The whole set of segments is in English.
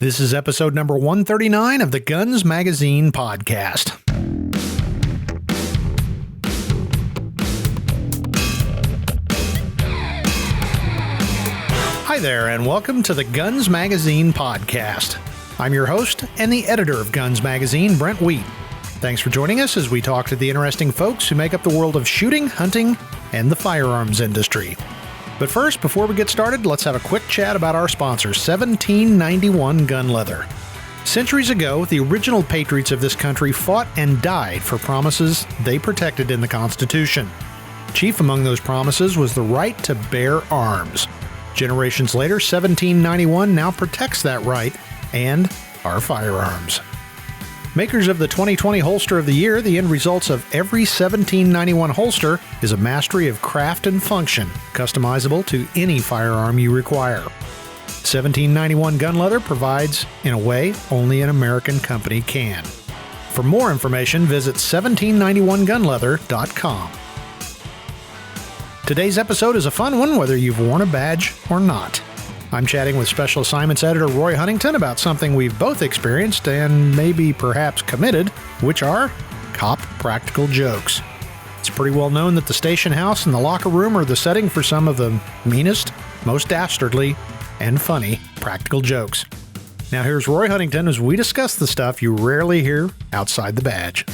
This is episode number 139 of the Guns Magazine podcast. Hi there, and welcome to the Guns Magazine podcast. I'm your host and the editor of Guns Magazine, Brent T. Thanks for joining us as we talk to the interesting folks who make up the world of shooting, hunting, and the firearms industry. But first, before we get started, let's have a quick chat about our sponsor, 1791 Gun Leather. Centuries ago, the original patriots of this country fought and died for promises they protected in the Constitution. Chief among those promises was the right to bear arms. Generations later, 1791 now protects that right and our firearms. Makers of the 2020 Holster of the Year, the end results of every 1791 holster is a mastery of craft and function, customizable to any firearm you require. 1791 Gun Leather provides, in a way, only an American company can. For more information, visit 1791gunleather.com. Today's episode is a fun one, whether you've worn a badge or not. I'm chatting with Special Assignments Editor Roy Huntington about something we've both experienced and maybe perhaps committed, which are cop practical jokes. It's pretty well known that the station house and the locker room are the setting for some of the meanest, most dastardly, and funny practical jokes. Now here's Roy Huntington as we discuss the stuff you rarely hear outside the badge.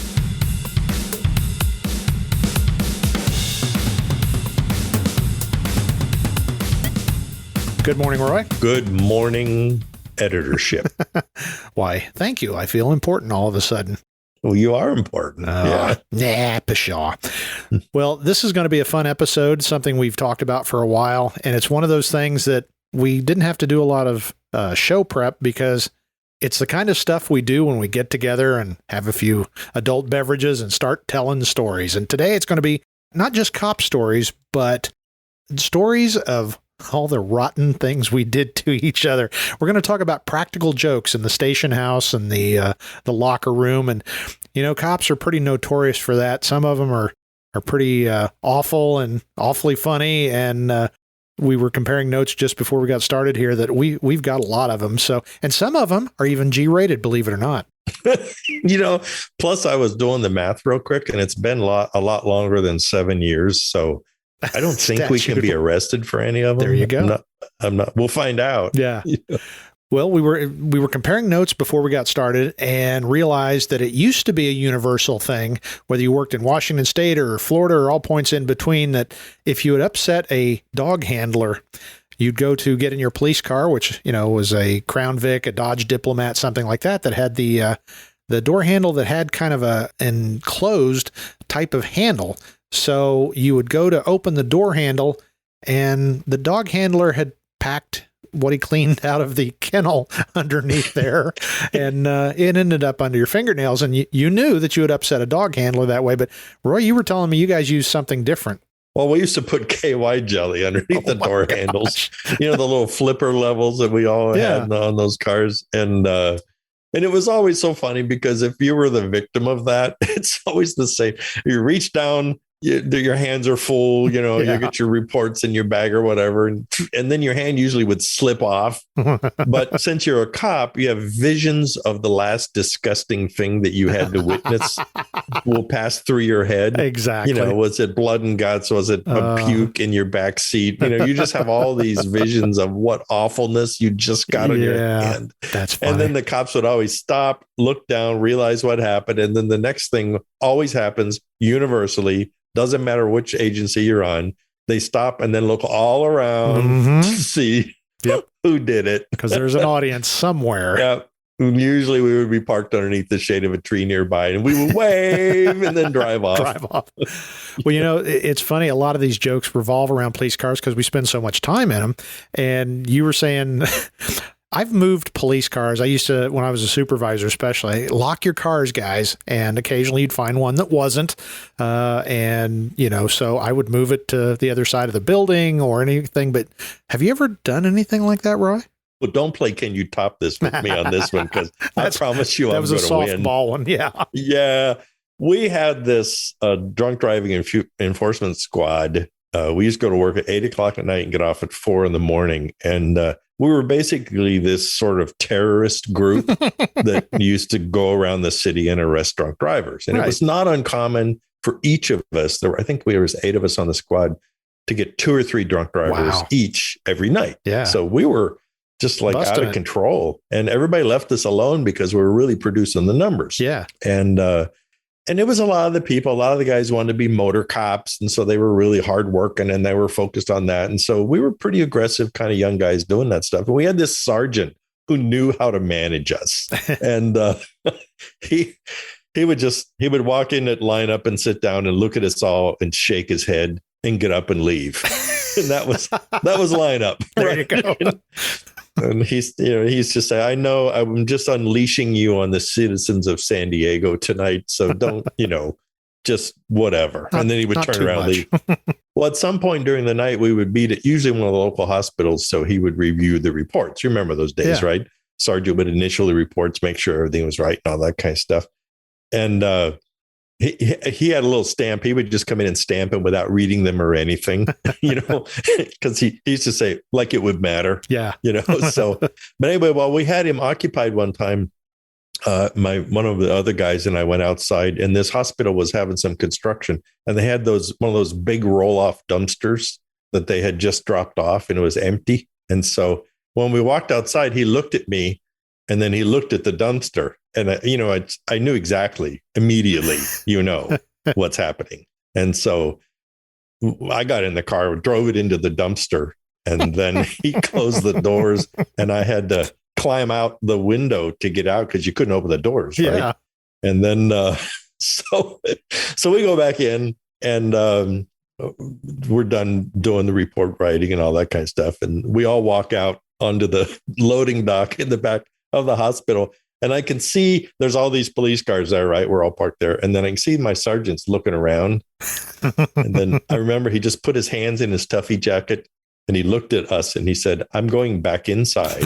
Good morning, Roy. Good morning, editorship. Why, thank you. I feel important all of a sudden. Well, you are important. Pshaw. Well, this is going to be a fun episode, something we've talked about for a while, and it's one of those things that we didn't have to do a lot of show prep because it's the kind of stuff we do when we get together and have a few adult beverages and start telling stories. And today it's going to be not just cop stories, but stories of all the rotten things we did to each other. We're going to talk about practical jokes in the station house and the locker room. And, you know, cops are pretty notorious for that. Some of them are pretty awful and awfully funny. And we were comparing notes just before we got started here that we've got a lot of them. So, and some of them are even G-rated, believe it or not. You know, plus I was doing the math real quick, and it's been a lot longer than 7 years. So I don't think we can be arrested for any of them. There you go. I'm not. We'll find out. Yeah. Well, we were comparing notes before we got started and realized that it used to be a universal thing, whether you worked in Washington State or Florida or all points in between, that if you had upset a dog handler, you'd go to get in your police car, which, you know, was a Crown Vic, a Dodge Diplomat, something like that, that had the door handle that had kind of a enclosed type of handle. So you would go to open the door handle, and the dog handler had packed what he cleaned out of the kennel underneath there, and it ended up under your fingernails, and you knew that you had upset a dog handler that way. But Roy, you were telling me you guys used something different. Well, we used to put KY jelly underneath the door handles, you know, the little flipper levels that we all had on those cars. And it was always so funny because if you were the victim of that, it's always the same. You reach down, your hands are full, you know, you get your reports in your bag or whatever. And then your hand usually would slip off. But since you're a cop, you have visions of the last disgusting thing that you had to witness will pass through your head. Exactly. You know, was it blood and guts? Was it a puke in your back seat? You know, you just have all these visions of what awfulness you just got on your hand. That's funny. And then the cops would always stop, look down, realize what happened. And then the next thing always happens universally. Doesn't matter which agency you're on. They stop and then look all around to see who did it. Because there's an audience somewhere. Yeah. Usually we would be parked underneath the shade of a tree nearby, and we would wave and then drive off. Well, you know, it's funny. A lot of these jokes revolve around police cars because we spend so much time in them. And you were saying, I've moved police cars. I used to, when I was a supervisor especially, lock your cars, guys. And occasionally you'd find one that wasn't. And, you know, so I would move it to the other side of the building or anything. But have you ever done anything like that, Roy? Well, don't play Can You Top This with me on this one, because I promise you I'm going to win. That was a softball one, yeah. Yeah. We had this drunk driving enforcement squad. We used to go to work at 8 o'clock at night and get off at 4 in the morning. And we were basically this sort of terrorist group that used to go around the city and arrest drunk drivers. And it was not uncommon for each of us. I think there was 8 of us on the squad to get 2 or 3 drunk drivers each every night. Yeah. So we were just like out of control, and everybody left us alone because we were really producing the numbers. Yeah. And it was a lot of the guys wanted to be motor cops. And so they were really hard working and they were focused on that. And so we were pretty aggressive kind of young guys doing that stuff. And we had this sergeant who knew how to manage us. And he would walk in at lineup and sit down and look at us all and shake his head and get up and leave. And that was lineup. There you go. And he's just say, I know I'm just unleashing you on the citizens of San Diego tonight. So don't, just whatever. And then he would turn around and leave. Well, at some point during the night, we would meet at usually one of the local hospitals. So he would review the reports. You remember those days, right? Sergeant would initial the reports, make sure everything was right and all that kind of stuff. And he had a little stamp. He would just come in and stamp them without reading them or anything, because he used to say like it would matter. Yeah. So, but anyway, while we had him occupied one time, one of the other guys and I went outside, and this hospital was having some construction, and they had one of those big roll off dumpsters that they had just dropped off, and it was empty. And so when we walked outside, he looked at me, and then he looked at the dumpster. And, I knew exactly immediately, what's happening. And so I got in the car, drove it into the dumpster, and then he closed the doors, and I had to climb out the window to get out because you couldn't open the doors. Right. Yeah. And then so we go back in, and we're done doing the report writing and all that kind of stuff. And we all walk out onto the loading dock in the back of the hospital. And I can see there's all these police cars there, right? We're all parked there. And then I can see my sergeant's looking around. And then I remember he just put his hands in his Tuffy jacket, and he looked at us and he said, I'm going back inside.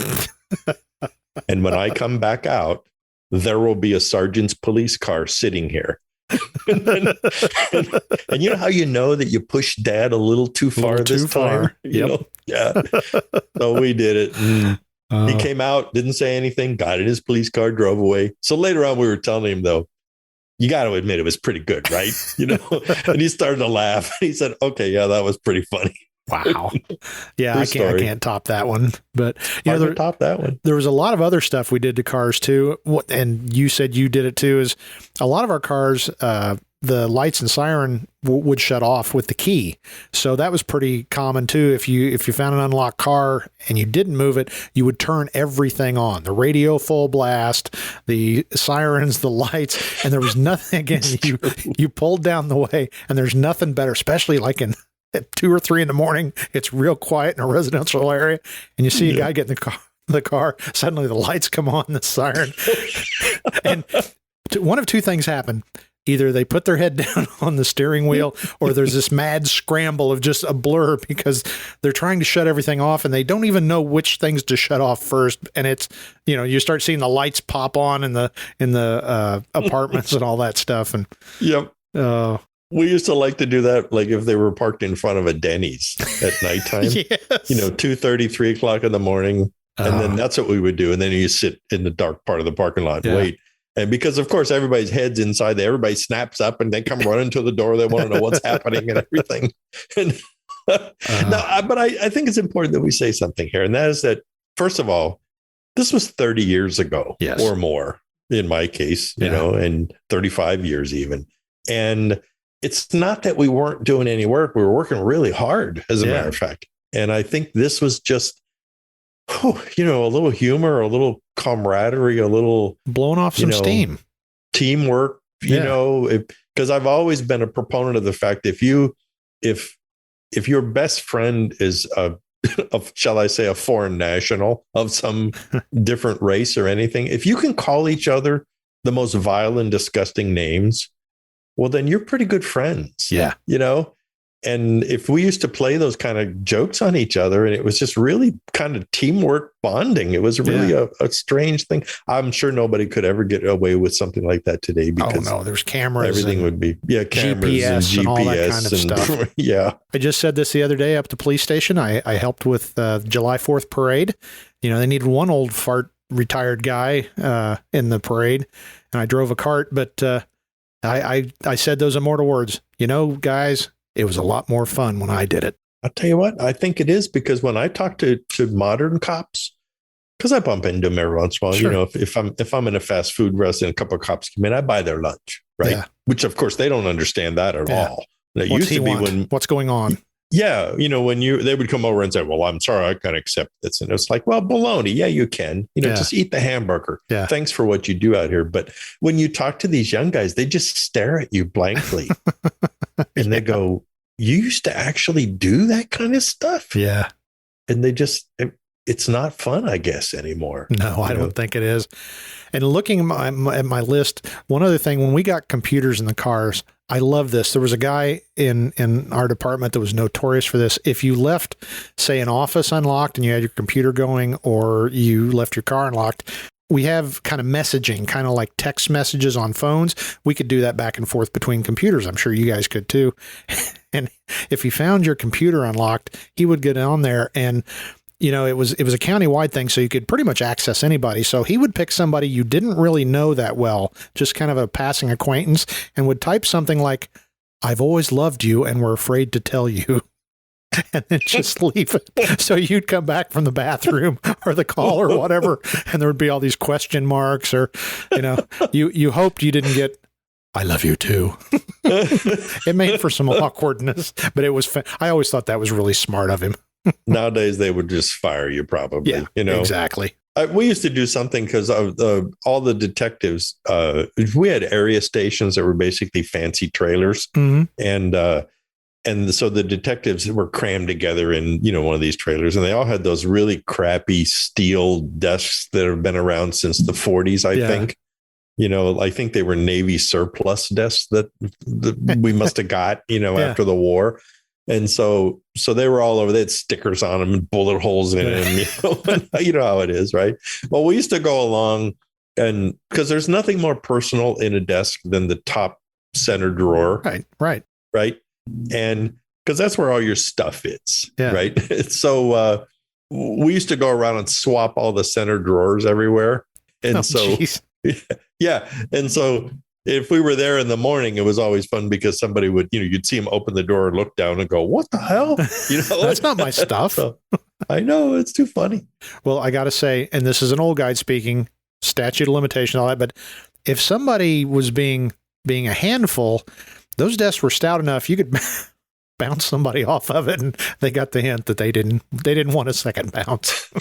And when I come back out, there will be a sergeant's police car sitting here. and you know how you know that you pushed Dad a little too far this time? Yep. Yeah. So we did it. He came out, didn't say anything, got in his police car, drove away. So later on, we were telling him, though, you got to admit it was pretty good, right? And he started to laugh. He said, okay, yeah, that was pretty funny. Wow. Yeah, I can't top that one. But top that one. There was a lot of other stuff we did to cars too. And you said you did it too, is a lot of our cars, the lights and siren would shut off with the key. So that was pretty common too. If you found an unlocked car and you didn't move it, you would turn everything on, the radio full blast, the sirens, the lights, and there was nothing, again, you pulled down the way, and there's nothing better, especially like at 2 or 3 in the morning, it's real quiet in a residential area, and you see a guy get in the car, suddenly the lights come on, the siren, and one of 2 things happen. Either they put their head down on the steering wheel, or there's this mad scramble of just a blur because they're trying to shut everything off and they don't even know which things to shut off first. And it's, you start seeing the lights pop on in the apartments and all that stuff. And yep. We used to like to do that, like if they were parked in front of a Denny's at nighttime, yes. 2:30, 3 o'clock in the morning. And then that's what we would do. And then you sit in the dark part of the parking lot and wait. And because, of course, everybody's head's inside there, everybody snaps up and they come running to the door. They want to know what's happening and everything. And but I think it's important that we say something here. And that is that, first of all, this was 30 years ago or more in my case, and 35 years even. And it's not that we weren't doing any work. We were working really hard, as a matter of fact. And I think this was just, a little humor, a little camaraderie, a little blowing off some steam, teamwork, because I've always been a proponent of the fact if your best friend is shall I say, a foreign national of some different race or anything, if you can call each other the most vile and disgusting names, well, then you're pretty good friends. Yeah. And if we used to play those kind of jokes on each other, and it was just really kind of teamwork bonding, it was really a strange thing. I'm sure nobody could ever get away with something like that today because there's cameras. Everything would be cameras GPS and all that kind of stuff. Yeah. I just said this the other day up at the police station. I helped with the July 4th parade. They needed one old fart retired guy in the parade, and I drove a cart, but I said those immortal words, guys, it was a lot more fun when I did it. I'll tell you what, I think it is, because when I talk to modern cops, because I bump into them every once in a while, Sure. if I'm in a fast food restaurant, a couple of cops come in, I buy their lunch, right? Yeah. Which of course they don't understand that at all. It used to be what's going on? Yeah, when they would come over and say, "Well, I'm sorry, I can't accept this," and it's like, "Well, baloney. Yeah, you can. Just eat the hamburger. Yeah. Thanks for what you do out here." But when you talk to these young guys, they just stare at you blankly, and they go, "You used to actually do that kind of stuff?" Yeah, and they just. It's not fun, I guess, anymore. No, I don't think it is. And looking at my list, one other thing, when we got computers in the cars, I love this. There was a guy in our department that was notorious for this. If you left, say, an office unlocked and you had your computer going, or you left your car unlocked, we have kind of messaging, kind of like text messages on phones. We could do that back and forth between computers. I'm sure you guys could too. And if he found your computer unlocked, he would get on there, and it was a county-wide thing, so you could pretty much access anybody. So he would pick somebody you didn't really know that well, just kind of a passing acquaintance, and would type something like, "I've always loved you and were afraid to tell you," and then just leave it. So you'd come back from the bathroom or the call or whatever, and there would be all these question marks, or, you hoped you didn't get, "I love you too." It made for some awkwardness, but it was, I always thought that was really smart of him. Nowadays, they would just fire you probably. Yeah, exactly. We used to do something because of all the detectives. We had area stations that were basically fancy trailers, and so the detectives were crammed together in one of these trailers, and they all had those really crappy steel desks that have been around since the 40s, I think. I think they were Navy surplus desks that we must have got after the war. And so they were all over. They had stickers on them and bullet holes in them. You know how it is, right? Well, we used to go along, and because there's nothing more personal in a desk than the top center drawer. Right. And because that's where all your stuff is. Yeah. Right. So we used to go around and swap all the center drawers everywhere. And yeah. And so if we were there in the morning, it was always fun because somebody would, you'd see him open the door, look down and go, "What the hell?" That's not my stuff. So, I know, it's too funny. Well, I got to say, and this is an old guy speaking, statute of limitation, all that, but if somebody was being a handful, those desks were stout enough, you could bounce somebody off of it, and they got the hint that they didn't want a second bounce.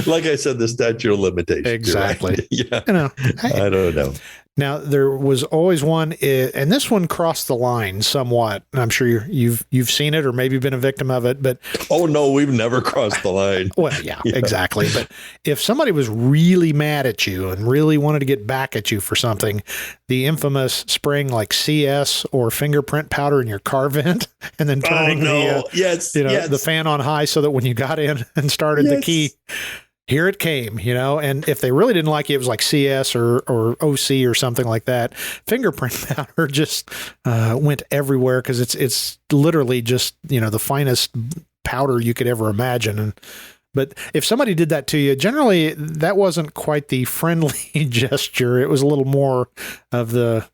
Like I said, the statute of limitations. Exactly. Right? Yeah. I don't know. Now, there was always one, and this one crossed the line somewhat. I'm sure you've seen it or maybe been a victim of it, but oh no, we've never crossed the line. Well, yeah, exactly. But if somebody was really mad at you and really wanted to get back at you for something, the infamous spraying like CS or fingerprint powder in your car vent, and then turning the fan on high so that when you got in and started the key, here it came, and if they really didn't like it, it was like CS or OC or something like that. Fingerprint powder just went everywhere because it's literally just, the finest powder you could ever imagine. But if somebody did that to you, generally that wasn't quite the friendly gesture. It was a little more of the,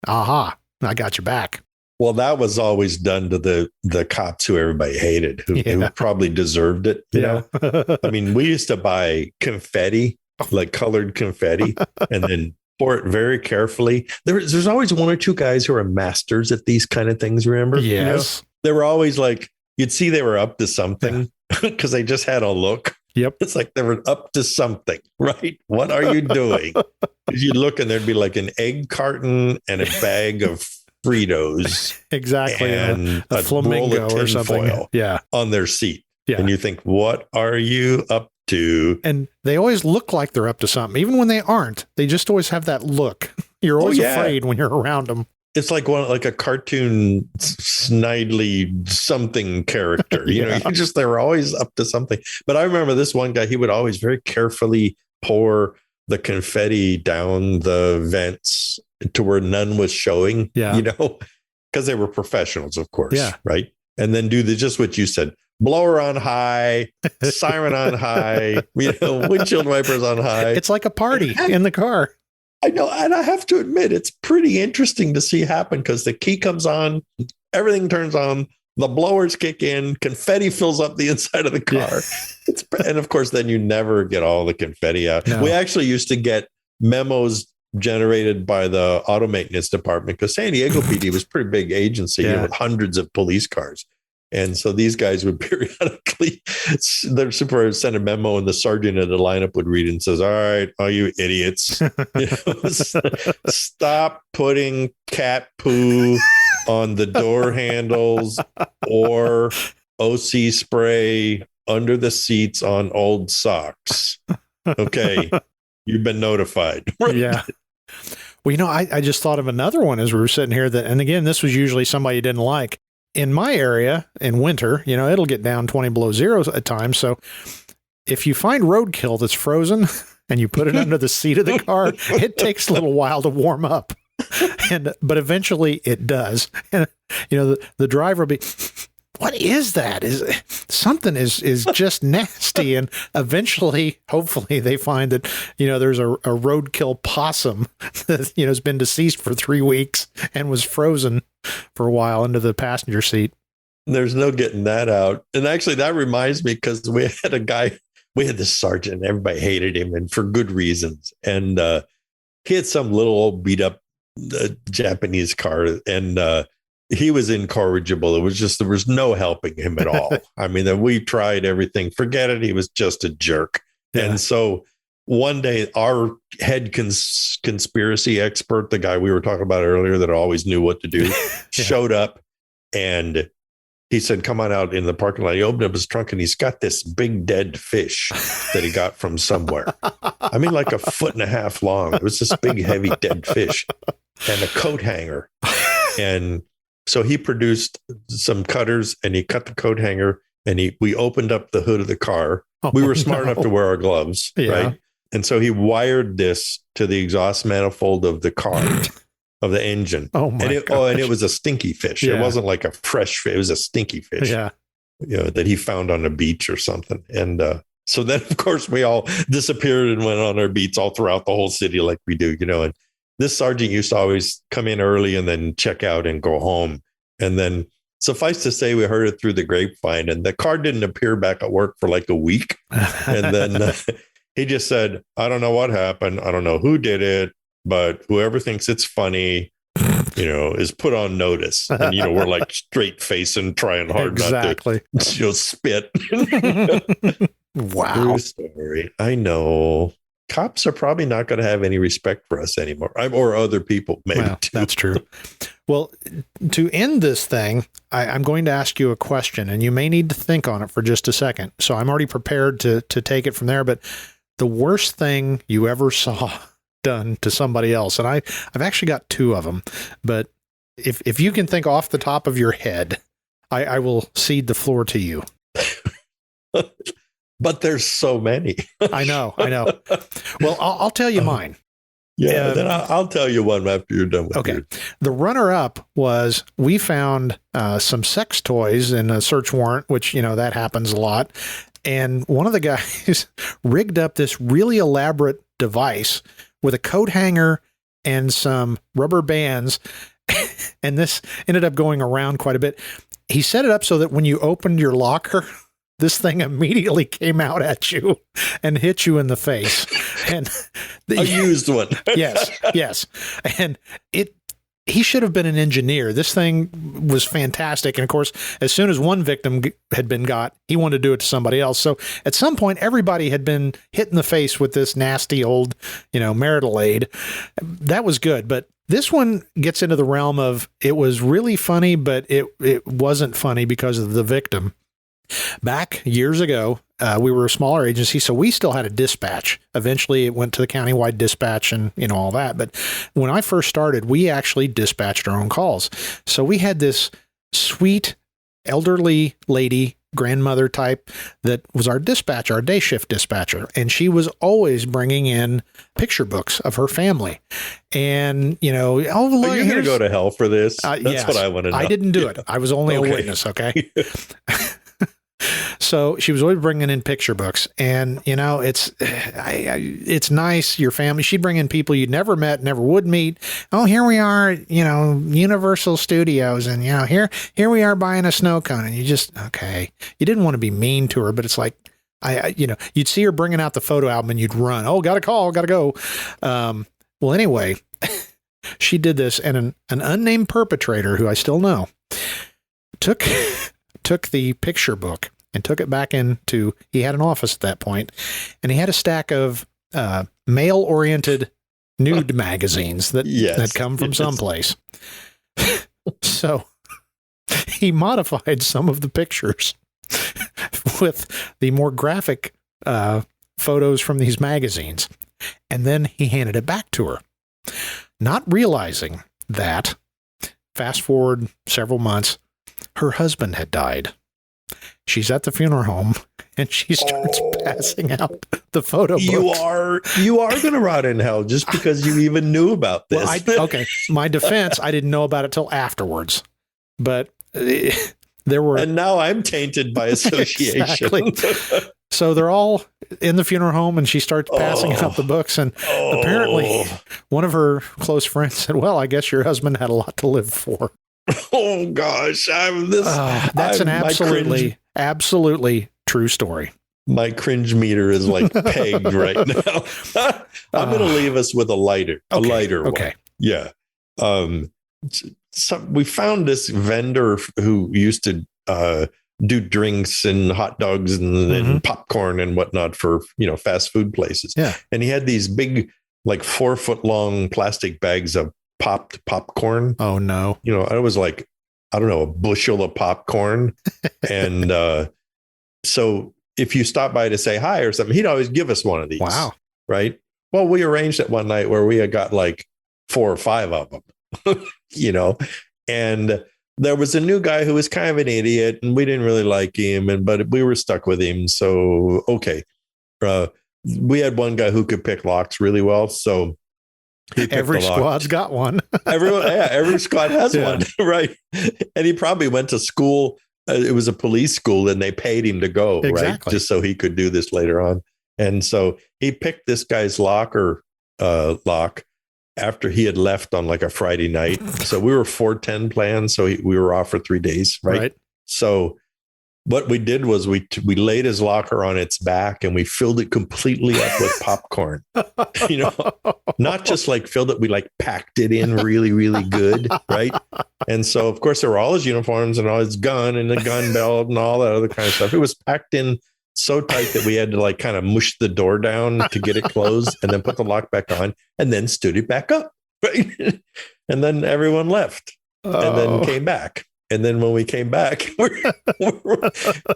aha, I got your back. Well, that was always done to the cops who everybody hated, who probably deserved it. You know, I mean, we used to buy confetti, like colored confetti, and then pour it very carefully. There's always one or two guys who are masters at these kind of things. Remember? Yes. They were always like, you'd see they were up to something because they just had a look. Yep. It's like they were up to something, right? What are you doing? You look and there'd be like an egg carton and a bag of Fritos, exactly, and a flamingo or something, on their seat. Yeah. And you think, what are you up to? And they always look like they're up to something, even when they aren't. They just always have that look. You're always afraid when you're around them. it's like like a cartoon snidely something character. You know, they were always up to something. But I remember this one guy, he would always very carefully pour the confetti down the vents to where none was showing, you know, because they were professionals, of course. Yeah. Right. And then do just what you said. Blower on high, siren on high, you know, windshield wipers on high. It's like a party in the car. I know. And I have to admit, it's pretty interesting to see happen because the key comes on, everything turns on, the blowers kick in, confetti fills up the inside of the car. And of course, then you never get all the confetti out. No. We actually used to get memos generated by the auto maintenance department because San Diego PD was a pretty big agency, you know, with hundreds of police cars. And so these guys would periodically, their supervisor send a memo and the sergeant at the lineup would read it and says, all right, all you idiots, you know, stop putting cat poo on the door handles or OC spray under the seats on old socks. Okay. You've been notified. Yeah. Well, you know, I just thought of another one as we were sitting here and again, this was usually somebody you didn't like. In my area in winter, you know, it'll get down 20 below zero at times. So if you find roadkill that's frozen and you put it under the seat of the car, it takes a little while to warm up. But eventually it does. And, you know, the driver will be, what is that? Something is just nasty. And eventually, hopefully they find that, you know, there's a roadkill possum that, you know, has been deceased for 3 weeks and was frozen for a while under the passenger seat. There's no getting that out. And actually that reminds me because we had a guy, we had this sergeant, everybody hated him and for good reasons. And he had some little old beat up Japanese car and he was incorrigible. It was just, there was no helping him at all. I mean, we tried everything. Forget it. He was just a jerk. Yeah. And so one day our head conspiracy expert, the guy we were talking about earlier that always knew what to do, showed up and he said, come on out in the parking lot. He opened up his trunk and he's got this big dead fish that he got from somewhere. I mean, like 1.5 feet long. It was this big, heavy dead fish and a coat hanger. And so he produced some cutters and he cut the coat hanger and we opened up the hood of the car. We were smart enough to wear our gloves, right? And so he wired this to the exhaust manifold of the car, of the engine. And it was a stinky fish. Yeah. It wasn't like a fresh fish. It was a stinky fish, you know, that he found on a beach or something. And so then, of course, we all disappeared and went on our beats all throughout the whole city like we do, you know, and this sergeant used to always come in early and then check out and go home. And then suffice to say, we heard it through the grapevine and the car didn't appear back at work for like a week. And then he just said, I don't know what happened. I don't know who did it, but whoever thinks it's funny, you know, is put on notice. And, you know, we're like straight facing, trying hard not to, you know, spit. Wow. True story. I know. Cops are probably not going to have any respect for us anymore, or other people, maybe. Well, that's true. Well, to end this thing, I'm going to ask you a question, and you may need to think on it for just a second. So I'm already prepared to take it from there. But the worst thing you ever saw done to somebody else, and I've actually got 2 of them. But if you can think off the top of your head, I will cede the floor to you. But there's so many. I know. Well, I'll tell you mine. Yeah, then I'll tell you one after you're done with yours. The runner-up was we found some sex toys in a search warrant, which, you know, that happens a lot. And one of the guys rigged up this really elaborate device with a coat hanger and some rubber bands. And this ended up going around quite a bit. He set it up so that when you opened your locker, this thing immediately came out at you and hit you in the face. And a used one. Yes. And he should have been an engineer. This thing was fantastic. And of course, as soon as one victim had been got, he wanted to do it to somebody else. So at some point, everybody had been hit in the face with this nasty old, you know, marital aid. That was good. But this one gets into the realm of, it was really funny, but it wasn't funny because of the victim. Back years ago, we were a smaller agency, so we still had a dispatch. Eventually, it went to the countywide dispatch and, all that. But when I first started, we actually dispatched our own calls. So we had this sweet elderly lady, grandmother type, that was our dispatcher, our day shift dispatcher. And she was always bringing in picture books of her family. And, oh, look, you're going to go to hell for this. That's yes, what I want to know. I didn't do it. I was only a witness. Okay. So she was always bringing in picture books, and it's nice. Your family, she'd bring in people you'd never met, never would meet. Oh, here we are, Universal Studios, and here we are buying a snow cone, and you just, okay. You didn't want to be mean to her, but it's like, you'd see her bringing out the photo album and you'd run. Oh, got a call, got to go. Well, anyway, she did this, and an unnamed perpetrator who I still know took the picture book and took it back into, he had an office at that point, and he had a stack of male-oriented nude magazines that come from someplace. So he modified some of the pictures with the more graphic photos from these magazines, and then he handed it back to her, not realizing that, fast forward several months, her husband had died. She's at the funeral home, and she starts passing out the photo books. You are going to rot in hell just because you even knew about this. Well, okay, my defense, I didn't know about it till afterwards, but there were. And now I'm tainted by association. Exactly. So they're all in the funeral home, and she starts passing out the books. And apparently, one of her close friends said, "Well, I guess your husband had a lot to live for." Oh gosh, that's an absolutely true story. My cringe meter is like pegged right now. I'm going to leave us with a lighter one. Okay. Yeah. We found this vendor who used to do drinks and hot dogs and popcorn and whatnot for, fast food places. Yeah. And he had these big, like 4-foot long plastic bags of popped popcorn. Oh no. I was like, I don't know, a bushel of popcorn. And so if you stop by to say hi or something, he'd always give us one of these. Wow. Right. Well, we arranged it one night where we had got like 4 or 5 of them, and there was a new guy who was kind of an idiot, and we didn't really like him, but we were stuck with him. So, okay. We had one guy who could pick locks really well. So every squad's got one. Every squad has one, right? And he probably went to school. It was a police school, and they paid him to go, right? Just so he could do this later on. And so he picked this guy's lock after he had left on like a Friday night. So we were 4-10 plans. So we were off for 3 days, right? So what we did was we laid his locker on its back, and we filled it completely up with popcorn. Not just like filled it, we like packed it in really, really good, right? And so, of course, there were all his uniforms and all his gun and the gun belt and all that other kind of stuff. It was packed in so tight that we had to like kind of mush the door down to get it closed, and then put the lock back on, and then stood it back up, right? And then everyone left and then came back. And then when we came back,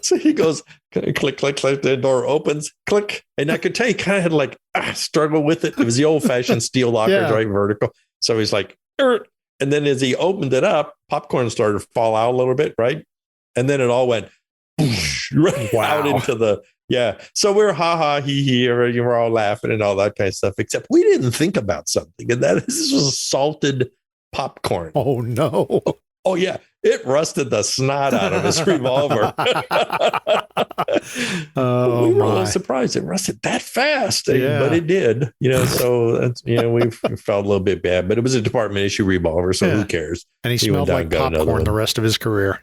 so he goes, click, click, click, the door opens, click. And I could tell he kind of had like struggle with it. It was the old fashioned steel lockers, right? Vertical. So he's like, and then as he opened it up, popcorn started to fall out a little bit, right? And then it all went right out into the, So we're he he, we're all laughing and all that kind of stuff, except we didn't think about something. And this was salted popcorn. Oh, no. Oh, yeah. It rusted the snot out of his revolver. We were a little surprised it rusted that fast, but it did. So that's, we felt a little bit bad, but it was a department issue revolver, so who cares? And he smelled like popcorn the rest of his career.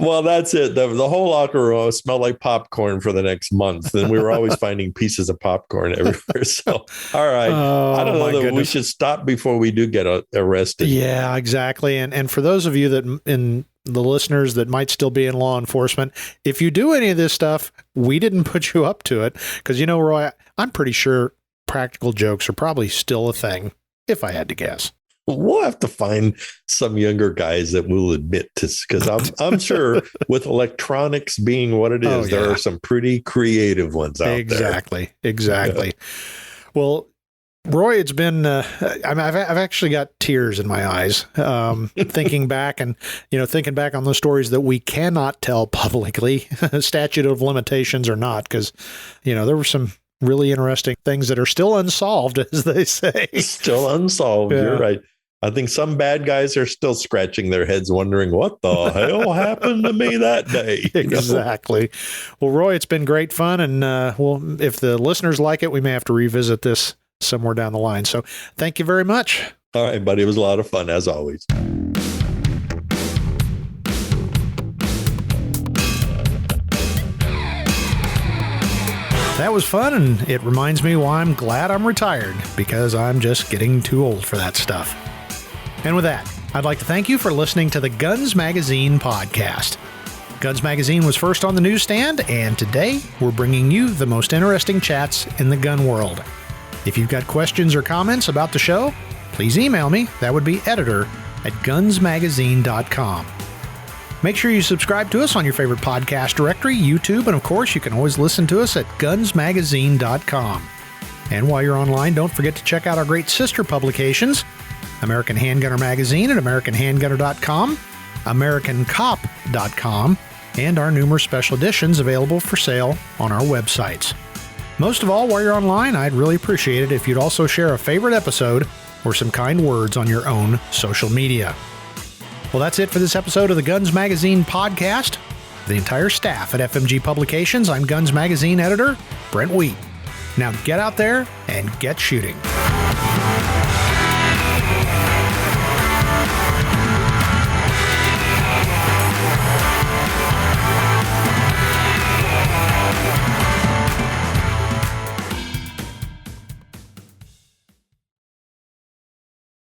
Well, that's it. The whole locker room smelled like popcorn for the next month, and we were always finding pieces of popcorn everywhere. So, all right, I don't know that we should stop before we do get arrested. Yeah, exactly. And for those of you the listeners that might still be in law enforcement, if you do any of this stuff, we didn't put you up to it, because Roy, I'm pretty sure practical jokes are probably still a thing, if I had to guess. We'll have to find some younger guys that will admit to, because I'm sure with electronics being what it is, there are some pretty creative ones out there. Exactly. Yeah. Well, Roy, it's been, I've actually got tears in my eyes, thinking back on those stories that we cannot tell publicly, statute of limitations or not, because, there were some really interesting things that are still unsolved, as they say. Still unsolved. Yeah. You're right. I think some bad guys are still scratching their heads wondering what the hell happened to me that day. Exactly. Well, Roy, it's been great fun. And if the listeners like it, we may have to revisit this somewhere down the line. So thank you very much. All right, buddy. It was a lot of fun, as always. That was fun, and it reminds me why I'm glad I'm retired, because I'm just getting too old for that stuff. And with that, I'd like to thank you for listening to the Guns Magazine podcast. Guns Magazine was first on the newsstand, and today we're bringing you the most interesting chats in the gun world. If you've got questions or comments about the show, please email me. That would be editor@gunsmagazine.com. Make sure you subscribe to us on your favorite podcast directory, YouTube, and of course, you can always listen to us at gunsmagazine.com. And while you're online, don't forget to check out our great sister publications, American Handgunner Magazine at AmericanHandgunner.com, AmericanCop.com, and our numerous special editions available for sale on our websites. Most of all, while you're online, I'd really appreciate it if you'd also share a favorite episode or some kind words on your own social media. Well, that's it for this episode of the Guns Magazine podcast. For the entire staff at FMG Publications, I'm Guns Magazine editor Brent Wheat. Now get out there and get shooting.